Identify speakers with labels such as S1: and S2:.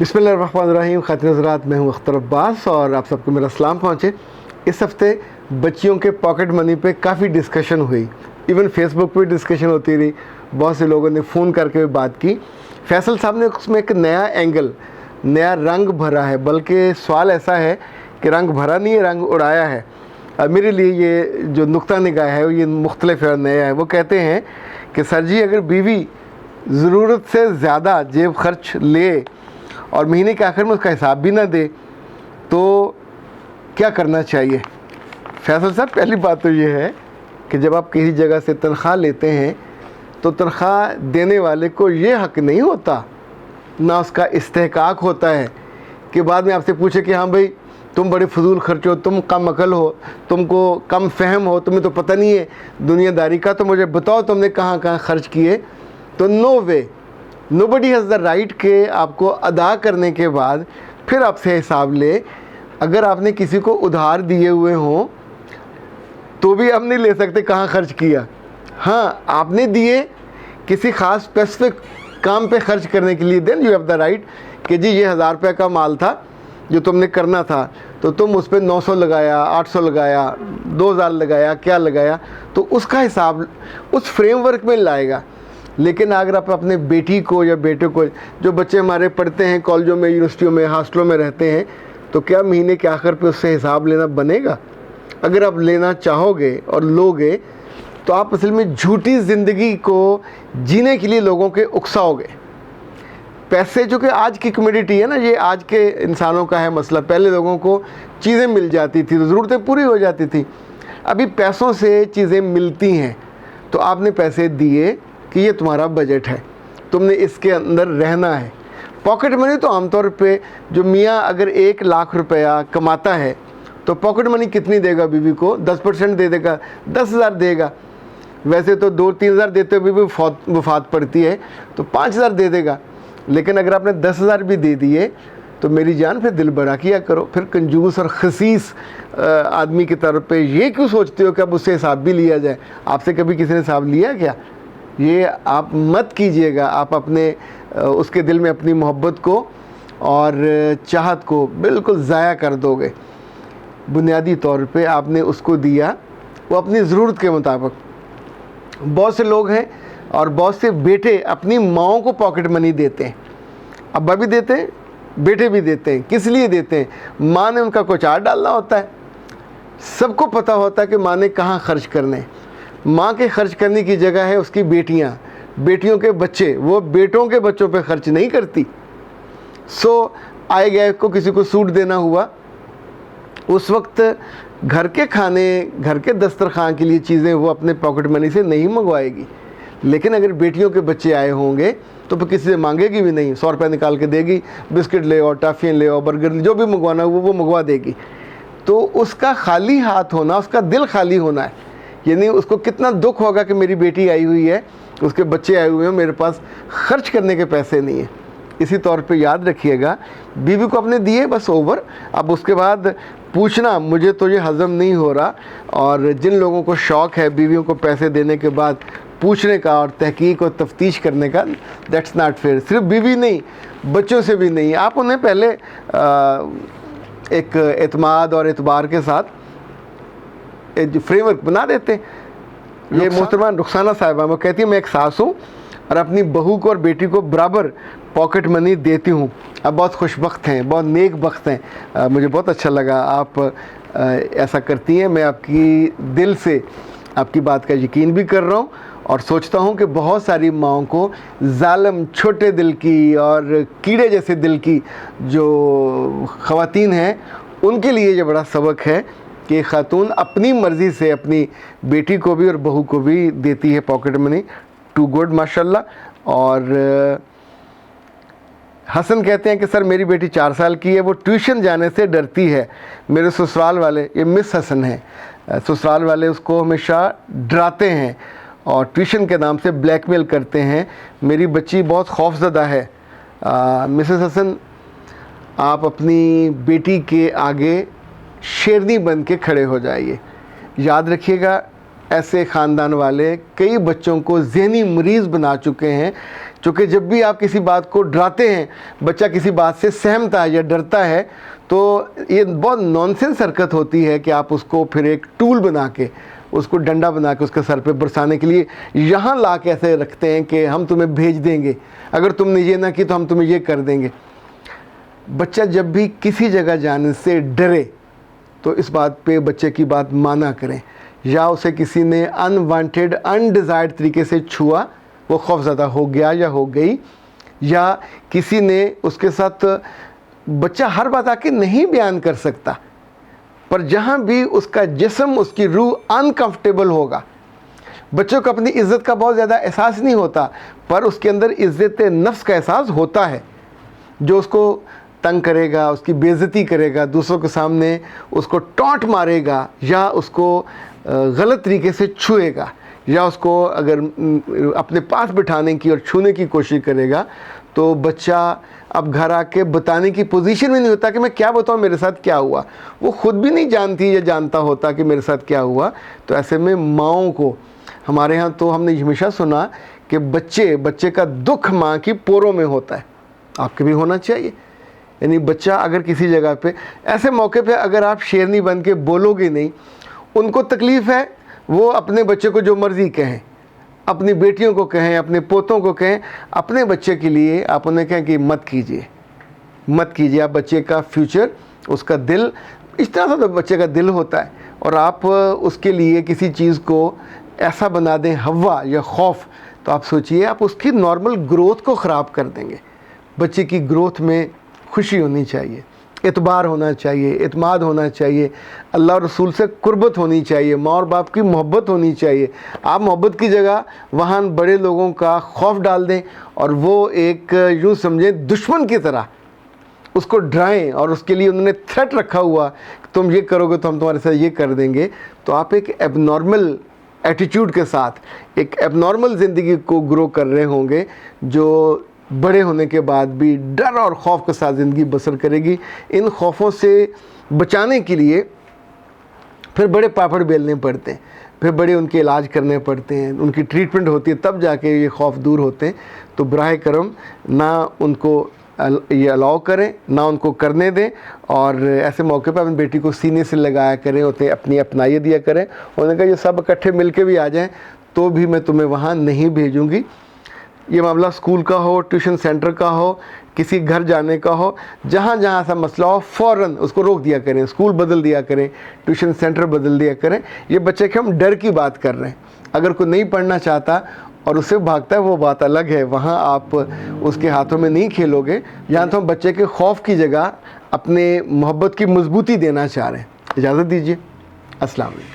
S1: बिस्मिल्लाहिर्रहमानिर्रहीम। ख़ातिन हज़रात, मैं हूँ अख्तर अब्बास और आप सबको मेरा सलाम पहुँचे। इस हफ़्ते बच्चियों के पॉकेट मनी पे काफ़ी डिस्कशन हुई, इवन फेसबुक पे डिस्कशन होती रही, बहुत से लोगों ने फ़ोन करके भी बात की। फैसल साहब ने उसमें एक नया एंगल, नया रंग भरा है, बल्कि सवाल ऐसा है कि रंग भरा नहीं है, रंग उड़ाया है। मेरे लिए ये जो नुक्ता निगाह है ये मुख्तलिफ और नया है। वो कहते हैं कि सर जी, अगर बीवी ज़रूरत से ज़्यादा जेब खर्च ले और महीने के आखिर में उसका हिसाब भी ना दे तो क्या करना चाहिए? फैसल साहब, पहली बात तो ये है कि जब आप किसी जगह से तनख्वाह लेते हैं तो तनख्वाह देने वाले को ये हक़ नहीं होता, ना उसका इस्तेहकाक होता है कि बाद में आपसे पूछे कि हाँ भाई, तुम बड़े फजूल खर्च हो, तुम कम अकल हो, तुमको कम फहम हो, तुम्हें तो पता नहीं है दुनियादारी का, तो मुझे बताओ तुमने कहाँ कहाँ खर्च किए। तो no way, nobody has the right के आपको अदा करने के बाद फिर आपसे हिसाब ले। अगर आपने किसी को उधार दिए हुए हों तो भी आप नहीं ले सकते कहाँ खर्च किया। हाँ, आपने दिए किसी ख़ास स्पेसिफिक काम पे खर्च करने के लिए, then you have the right कि जी ये 1000 रुपये का माल था जो तुमने करना था, तो तुम उस पर 900 लगाया, 800 लगाया, 2000 लगाया, क्या लगाया, तो उसका हिसाब उस फ्रेमवर्क में लाएगा। लेकिन अगर आप अपने बेटी को या बेटे को, जो बच्चे हमारे पढ़ते हैं कॉलेजों में, यूनिवर्सिटियों में, हॉस्टलों में रहते हैं, तो क्या महीने के आखिर पे उससे हिसाब लेना बनेगा? अगर आप लेना चाहोगे और लोगे तो आप असल में झूठी ज़िंदगी को जीने के लिए लोगों के उकसाओगे। पैसे, जो कि आज की कम्युनिटी है ना, ये आज के इंसानों का है मसला। पहले लोगों को चीज़ें मिल जाती थी तो ज़रूरतें पूरी हो जाती थी। अभी पैसों से चीज़ें मिलती हैं, तो आपने पैसे दिए कि ये तुम्हारा बजट है, तुमने इसके अंदर रहना है। पॉकेट मनी तो आमतौर पे जो मियाँ अगर 1 लाख रुपया कमाता है तो पॉकेट मनी कितनी देगा बीवी को? 10% दे देगा, 10,000 देगा। वैसे तो 2-3 हज़ार देते हुए भी वफात पड़ती है तो 5,000 दे देगा। लेकिन अगर आपने 10,000 भी दे दिए तो मेरी जान, फिर दिल बड़ा किया करो। फिर कंजूस और खसीस आदमी की तरफ पे ये क्यों सोचते हो कि अब उससे हिसाब भी लिया जाए? आपसे कभी किसी ने हिसाब लिया क्या? ये आप मत कीजिएगा। आप अपने उसके दिल में अपनी मोहब्बत को और चाहत को बिल्कुल ज़ाया कर दोगे। बुनियादी तौर पे आपने उसको दिया वो अपनी ज़रूरत के मुताबिक। बहुत से लोग हैं और बहुत से बेटे अपनी माओं को पॉकेट मनी देते हैं, अब्बा भी देते हैं, बेटे भी देते हैं। किस लिए देते हैं? माँ ने उनका कुछ आर डालना होता है। सबको पता होता है कि माँ ने कहाँ खर्च करने। माँ के खर्च करने की जगह है उसकी बेटियाँ, बेटियों के बच्चे, वो बेटों के बच्चों पे खर्च नहीं करती। सो आए गए को किसी को सूट देना हुआ, उस वक्त घर के खाने, घर के दस्तरखान के लिए चीज़ें वो अपने पॉकेट मनी से नहीं मंगवाएगी। लेकिन अगर बेटियों के बच्चे आए होंगे तो फिर किसी से मांगेगी भी नहीं, 100 रुपये निकाल के देगी, बिस्किट ले और टॉफ़ियाँ ले और बर्गर, जो भी मंगवाना वो मंगवा देगी। तो उसका खाली हाथ होना, उसका दिल खाली होना है। यानी उसको कितना दुख होगा कि मेरी बेटी आई हुई है, उसके बच्चे आए हुए हैं, मेरे पास खर्च करने के पैसे नहीं हैं। इसी तौर पे याद रखिएगा, बीवी को अपने दिए बस ओवर। अब उसके बाद पूछना मुझे तो ये हज़म नहीं हो रहा। और जिन लोगों को शौक़ है बीवियों को पैसे देने के बाद पूछने का और तहकीक और तफ्तीश करने का, दैट्स नॉट फेयर। सिर्फ बीवी नहीं, बच्चों से भी नहीं। आप उन्हें पहले एक एतमाद और एतबार के साथ एक फ्रेमवर्क बना देते। ये मोहतरमा रुखसाना साहिबा, वो कहती है मैं एक सास हूँ और अपनी बहू को और बेटी को बराबर पॉकेट मनी देती हूँ। अब बहुत खुशबख्त हैं, बहुत नेक बख्त हैं। मुझे बहुत अच्छा लगा आप ऐसा करती हैं। मैं आपकी दिल से आपकी बात का यकीन भी कर रहा हूँ और सोचता हूँ कि बहुत सारी माओं को, जालिम छोटे दिल की और कीड़े जैसे दिल की जो ख़वातीन हैं, उनके लिए ये बड़ा सबक है कि खातून अपनी मर्ज़ी से अपनी बेटी को भी और बहू को भी देती है पॉकेट मनी। टू गुड, माशाल्लाह। और हसन कहते हैं कि सर मेरी बेटी 4 साल की है, वो ट्यूशन जाने से डरती है। मेरे ससुराल वाले, ये मिस हसन है, ससुराल वाले उसको हमेशा डराते हैं और ट्यूशन के नाम से ब्लैकमेल करते हैं। मेरी बच्ची बहुत खौफज़दा है। मिसेस हसन, आप अपनी बेटी के आगे शेरनी बन के खड़े हो जाइए। याद रखिएगा, ऐसे ख़ानदान वाले कई बच्चों को ज़हनी मरीज़ बना चुके हैं क्योंकि जब भी आप किसी बात को डराते हैं, बच्चा किसी बात से सहमता है या डरता है, तो ये बहुत नॉनसेंस हरकत होती है कि आप उसको फिर एक टूल बना के, उसको डंडा बना के उसके सर पे बरसाने के लिए यहाँ ला के ऐसे रखते हैं कि हम तुम्हें भेज देंगे, अगर तुमने ये ना की तो हम तुम्हें ये कर देंगे। बच्चा जब भी किसी जगह जाने से डरे तो इस बात पे बच्चे की बात माना करें, या उसे किसी ने अनवांटेड अनडिज़ायर्ड तरीके से छुआ, वो खौफज़दा हो गया या हो गई, या किसी ने उसके साथ, बच्चा हर बात आके नहीं बयान कर सकता, पर जहाँ भी उसका जिस्म, उसकी रूह अनकंफर्टेबल होगा, बच्चों को अपनी इज़्ज़त का बहुत ज़्यादा एहसास नहीं होता, पर उसके अंदर इज़्ज़त नफ्स का एहसास होता है। जो उसको तंग करेगा, उसकी बेइज्जती करेगा, दूसरों के सामने उसको टॉन्ट मारेगा, या उसको गलत तरीके से छुएगा, या उसको अगर अपने पास बिठाने की और छूने की कोशिश करेगा, तो बच्चा अब घर आके बताने की पोजीशन में नहीं होता कि मैं क्या बताऊँ, मेरे साथ क्या हुआ। वो खुद भी नहीं जानती या जानता होता कि मेरे साथ क्या हुआ। तो ऐसे में माँओं को, हमारे यहाँ तो हमने हमेशा सुना कि बच्चे का दुख माँ की पोरों में होता है, आपके भी होना चाहिए। यानी बच्चा अगर किसी जगह पे, ऐसे मौके पे अगर आप शेरनी बन के बोलोगे नहीं, उनको तकलीफ़ है, वो अपने बच्चे को जो मर्ज़ी कहें, अपनी बेटियों को कहें, अपने पोतों को कहें, अपने बच्चे के लिए आप उन्हें कहें कि मत कीजिए। आप बच्चे का फ्यूचर, उसका दिल, इस तरह से तो बच्चे का दिल होता है, और आप उसके लिए किसी चीज़ को ऐसा बना दें हवा या खौफ, तो आप सोचिए आप उसकी नॉर्मल ग्रोथ को ख़राब कर देंगे। बच्चे की ग्रोथ में खुशी होनी चाहिए, एतबार होना चाहिए, एतमाद होना चाहिए, अल्लाह और रसूल से कुर्बत होनी चाहिए, माँ और बाप की मोहब्बत होनी चाहिए। आप मोहब्बत की जगह वहाँ बड़े लोगों का खौफ डाल दें, और वो एक यूँ समझें दुश्मन की तरह उसको डराएं, और उसके लिए उन्होंने थ्रेट रखा हुआ, तुम ये करोगे तो हम तुम्हारे साथ ये कर देंगे। तो आप एक एबनॉर्मल एटीट्यूड के साथ, एक एबनॉर्मल ज़िंदगी को ग्रो कर रहे होंगे, जो बड़े होने के बाद भी डर और खौफ के साथ ज़िंदगी बसर करेगी। इन खौफों से बचाने के लिए फिर बड़े पापड़ बेलने पड़ते हैं, फिर बड़े उनके इलाज करने पड़ते हैं, उनकी ट्रीटमेंट होती है, तब जाके ये खौफ दूर होते हैं। तो बराह करम ना उनको ये अलाउ करें, ना उनको करने दें, और ऐसे मौके पर अपनी बेटी को सीने से लगाया करें, उन्हें अपनी अपनाइए दिया करें। उन्होंने कहा ये सब इकट्ठे मिल के भी आ जाएँ तो भी मैं तुम्हें वहाँ नहीं भेजूँगी। ये मामला स्कूल का हो, ट्यूशन सेंटर का हो, किसी घर जाने का हो, जहाँ जहाँ ऐसा मसला हो फ़ौरन उसको रोक दिया करें, स्कूल बदल दिया करें, ट्यूशन सेंटर बदल दिया करें। ये बच्चे के हम डर की बात कर रहे हैं। अगर कोई नहीं पढ़ना चाहता और उससे भागता है, वो बात अलग है, वहाँ आप उसके हाथों में नहीं खेलोगे। यहाँ तो हम बच्चे के खौफ की जगह अपने मोहब्बत की मजबूती देना चाह रहे हैं। इजाज़त दीजिए। अस्सलाम वालेकुम।